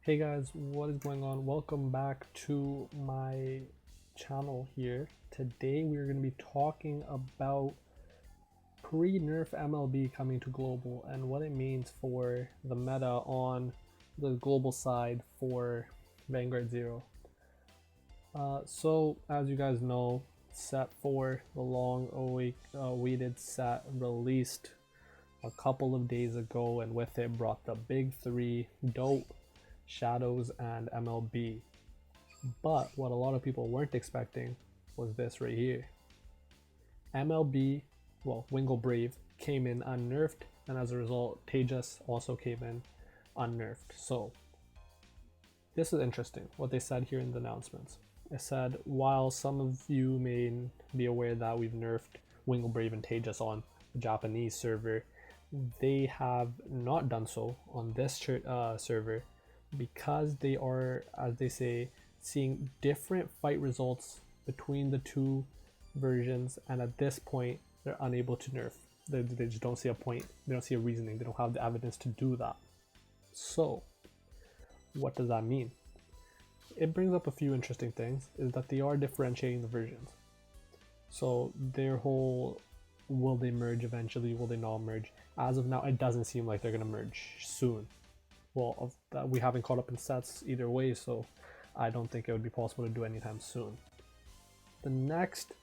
Hey guys, what is going on? Welcome back to my channel here. Today we're going to be talking about pre-NERF MLB coming to global and what it means for the meta on the global side for Vanguard Zero. So as you guys know, set 4, the long awaited set, released a couple of days ago, and with it brought the big three: Dope, Shadows, and MLB. But what a lot of people weren't expecting was this right here. MLB, well, Wingle Brave, came in unnerfed, and as a result, Tejas also came in unnerfed. So this is interesting what they said here in the announcements. It said, while some of you may be aware that we've nerfed Wingle Brave and Tejas on the Japanese server, they have not done so on this server because they are, as they say, seeing different fight results between the two versions, and at this point they're unable to nerf. They just don't see a point, they don't see a reasoning, they don't have the evidence to do that. So what does that mean? It brings up a few interesting things, is that they are differentiating the versions. So their whole, will they merge eventually, will they not merge? As of now, it doesn't seem like they're going to merge soon. Well, we haven't caught up in sets either way, so I don't think it would be possible to do anytime soon. The next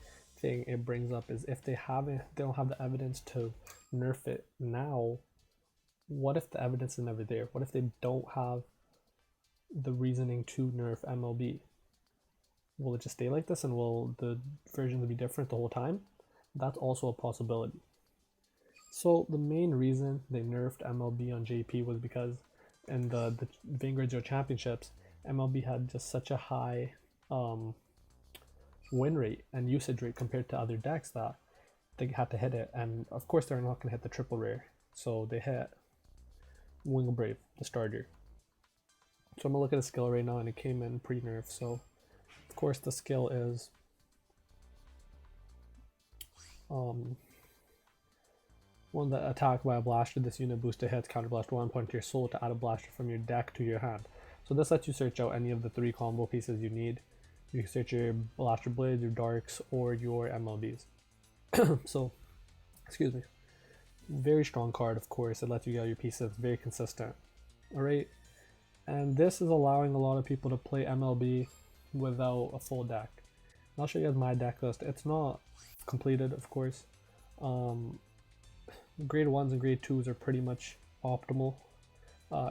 thing it brings up is if they don't have the evidence to nerf it now, what if the evidence is never there? What if they don't have the reasoning to nerf MLB? Will it just stay like this and will the versions be different the whole time? That's also a possibility. So the main reason they nerfed MLB on JP was because in the Vanguard Zero Championships, MLB had just such a high win rate and usage rate compared to other decks that they had to hit it. And of course they're not going to hit the triple rare, so they hit Wingle Brave, the starter. So I'm going to look at the skill right now, and it came in pre-nerf. So of course the skill is one that attack by a blaster. This unit boosts to hits, counterblast 1 point to your soul to add a blaster from your deck to your hand. So this lets you search out any of the 3 combo pieces you need. You can search your blaster blades, your darks, or your MLBs. So, excuse me. Very strong card, of course. It lets you get your pieces, very consistent. Alright, and this is allowing a lot of people to play MLB without a full deck. I'll show you guys my deck list. It's not completed, of course. Grade 1s and grade 2s are pretty much optimal.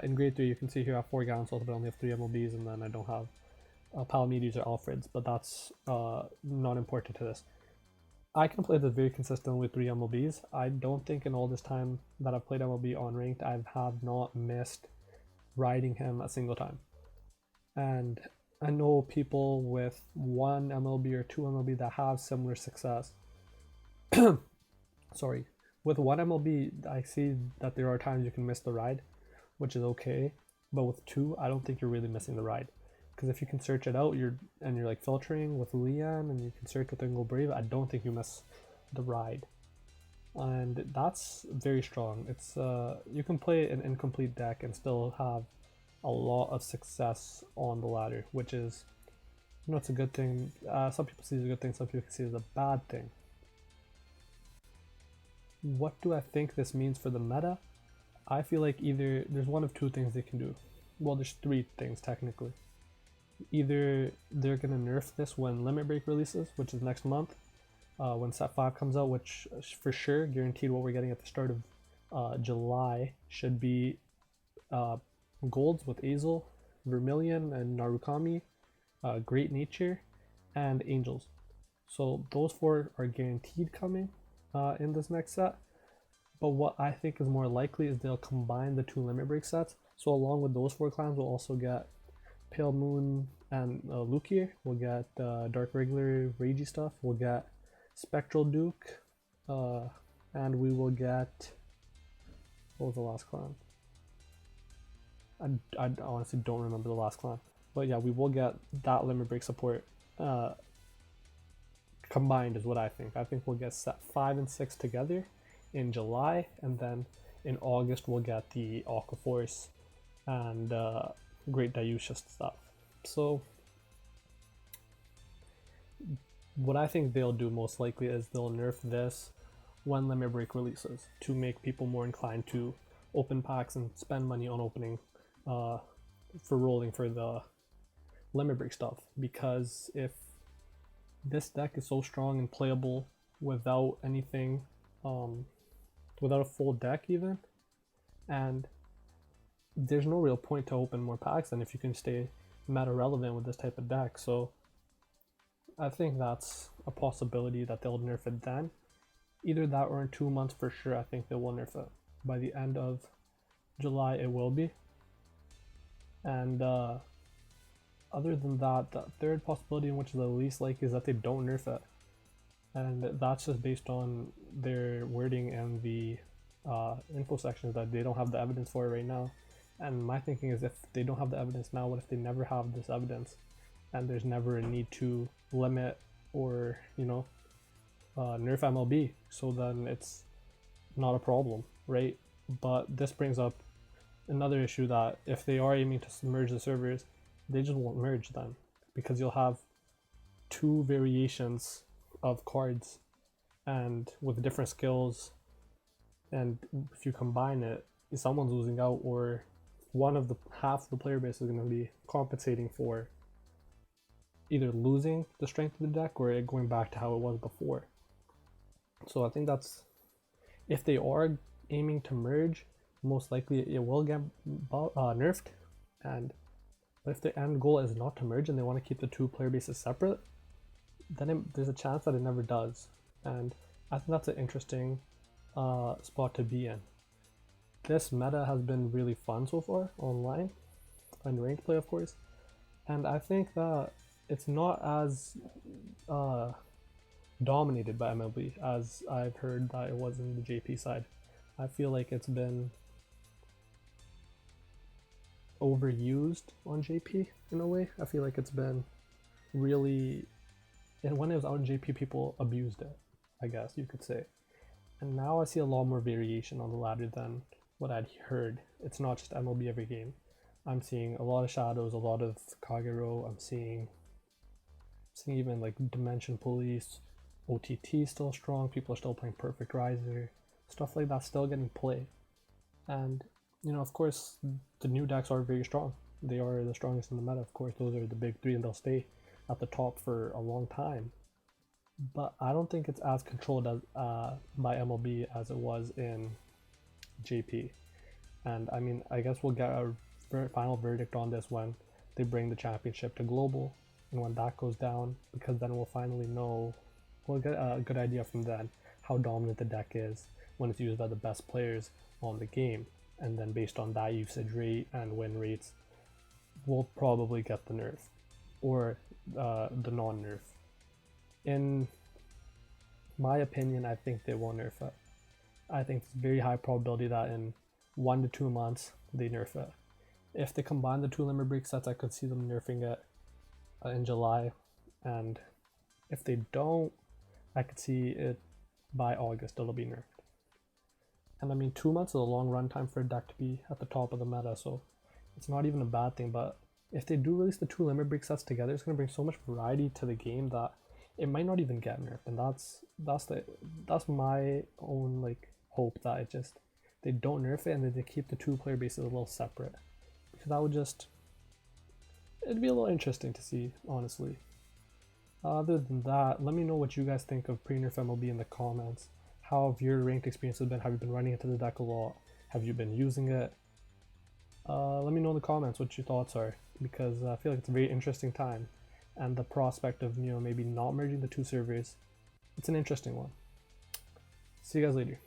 In grade 3 you can see here I have 4 Gallon Salts, but I only have 3 MLBs, and then I don't have Palamedes or Alfreds, but that's not important to this. I can play this very consistently with 3 MLBs. I don't think in all this time that I've played MLB on ranked, I have not missed riding him a single time. And I know people with 1 MLB or 2 MLB that have similar success. Sorry. With 1 MLB, I see that there are times you can miss the ride, which is okay. But with 2, I don't think you're really missing the ride. Because if you can search it out, you're like filtering with Leon, and you can search with Wingle Brave, I don't think you miss the ride. And that's very strong. It's you can play an incomplete deck and still have a lot of success on the ladder, which is, you know, it's a good thing. Some people see it as a good thing, some people see it as a bad thing. What do I think this means for the meta? I feel like either there's one of 2 things they can do. Well, there's 3 things technically. Either they're gonna nerf this when Limit Break releases, which is next month, when set 5 comes out, which for sure guaranteed what we're getting at the start of July should be golds with Azel, Vermilion, and Narukami, Great Nature, and Angels. So those 4 are guaranteed coming in this next set. But what I think is more likely is they'll combine the 2 Limit Break sets. So along with those 4 clans, we'll also get Pale Moon and Lukier. We'll get Dark Regular Ragey stuff. We'll get Spectral Duke, and we will get, what was the last clan? I honestly don't remember the last clan, but yeah, we will get that Limit Break support combined is what I think. I think we'll get set 5 and 6 together in July, and then in August we'll get the Aqua Force and great Dayusha stuff. So what I think they'll do most likely is they'll nerf this when limit break releases to make people more inclined to open packs and spend money on opening for rolling for the limit break stuff. Because if this deck is so strong and playable without anything, without a full deck even, and there's no real point to open more packs than if you can stay meta relevant with this type of deck. So I think that's a possibility that they'll nerf it then. Either that or in 2 months for sure, I think they will nerf it. By the end of July it will be. And other than that, the third possibility, which is the least likely, is that they don't nerf it. And that's just based on their wording and the info sections that they don't have the evidence for it right now. And my thinking is, if they don't have the evidence now, what if they never have this evidence and there's never a need to limit or, you know, nerf MLB? So then it's not a problem, right? But this brings up another issue, that if they are aiming to merge the servers, they just won't merge then, because you'll have two variations of cards and with different skills, and if you combine it, someone's losing out, or one of the half of the player base is going to be compensating for either losing the strength of the deck or it going back to how it was before. So I think that's, if they are aiming to merge, most likely it will get nerfed. And but if the end goal is not to merge and they want to keep the two player bases separate, then there's a chance that it never does. And I think that's an interesting spot to be in. This meta has been really fun so far online, and ranked play of course, and I think that it's not as dominated by MLB as I've heard that it was in the JP side. I feel like it's been overused on JP in a way. I feel like it's been really, and when it was out in JP, people abused it, I guess you could say. And now I see a lot more variation on the ladder than what I'd heard. It's not just MLB every game. I'm seeing a lot of shadows, a lot of Kagero. I'm seeing even like Dimension Police, OTT still strong. People are still playing Perfect Riser. Stuff like that still getting play. And you know, of course, the new decks are very strong. They are the strongest in the meta, of course. Those are the big three, and they'll stay at the top for a long time. But I don't think it's as controlled as by MLB as it was in JP. And I mean, I guess we'll get a final verdict on this when they bring the championship to global, and when that goes down, because then we'll finally know, we'll get a good idea from then how dominant the deck is when it's used by the best players on the game. And then based on that usage rate and win rates, we'll probably get the nerf or the non-nerf. In my opinion, I think they will nerf it. I think it's very high probability that in 1 to 2 months they nerf it. If they combine the two limit break sets, I could see them nerfing it in July, and if they don't, I could see it by August it'll be nerfed. And I mean, 2 months is a long run time for a deck to be at the top of the meta, so it's not even a bad thing. But if they do release the two limit break sets together, it's going to bring so much variety to the game that it might not even get nerfed. And that's my own like hope, that they don't nerf it and then they keep the two player bases a little separate, because that would it'd be a little interesting to see, honestly. Other than that, let me know what you guys think of pre-nerf MLB in the comments. How have your ranked experiences been? Have you been running into the deck a lot? Have you been using it? Let me know in the comments what your thoughts are, because I feel like it's a very interesting time, and the prospect of, you know, maybe not merging the two servers, it's an interesting one. See you guys later.